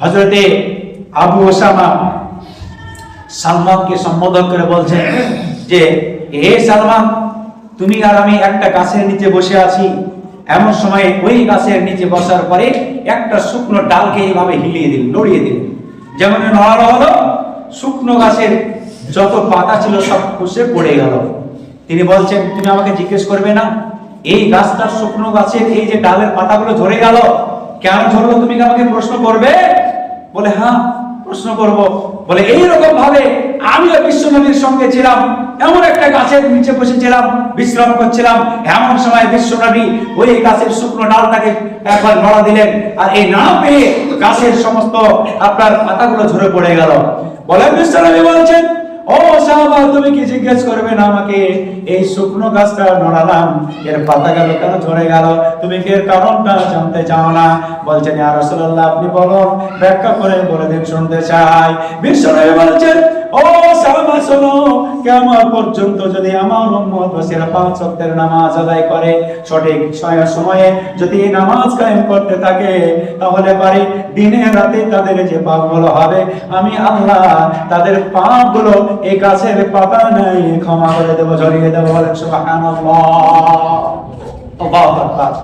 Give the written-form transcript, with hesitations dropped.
হযরতে আবু ওসামা সালমানকে সম্বোধন করে বলছেন যে, হে সালমান, তুমি আর আমি একটা গাছের নিচে বসে আছি। এমন সময় ওই গাছের নিচে বসার পরে একটা শুকনো ডালকে এইভাবে হিলিয়ে দিল, নড়িয়ে দিল। যেমন নড়ানো হলো, শুকনো গাছের যত পাতা ছিল সব খসে পড়ে গেল। তিনি বলছেন, তুমি আমাকে জিজ্ঞেস করবে না এই গাছটা, শুকনো গাছের এই যে ডালের পাতাগুলো ঝরে গেল, কেন ঝরলো? তুমি কি আমাকে প্রশ্ন করবে? বলে, হ্যাঁ প্রশ্ন করব। বলে, এইরকম ভাবে আমিও বিশ্বনবীর সঙ্গে ছিলাম, এমন একটা গাছের নিচে বসেছিলাম, বিশ্রাম করছিলাম। এমন সময় বিশ্বনবী ওই গাছের শুকনো ডালটাকে একবার নড়া দিলেন, আর এই না পেয়ে গাছের সমস্ত আপনার পাতাগুলো ঝরে পড়ে গেল। বলে, বিশ্বনবী বলছেন, ও সাহাবা, তুমি কি জিজ্ঞেস করবে না আমাকে এই শুকনো গাছটা নড়ালাম, এর পাতাগুলো কেন ঝরে গেল? তুমি কি এর কারণটা জানতে চাও না? বলছেন, ইয়া রাসূলুল্লাহ, আপনি বলুন, ব্যাখ্যা করে বলে দিন, শুনতে চাই। বিশ্বনবী বলছেন, ও সাহাবা শোনো, কিয়ামত পর্যন্ত যদি আমার উম্মত বসেরা 5 ওয়াক্তের নামাজ আদায় করে, সঠিক সময়ে যদি নামাজ কায়েম করতে থাকে, তাহলে পারে দিনে রাতে তাদের যে পাপগুলো হবে, আমি আল্লাহ তাদের পাপগুলো এই গাছের পাতা নাই ক্ষমা করে দেব, ঝরিয়ে দেব। বলেন সুবহানাল্লাহ। আল্লাহু আকবার।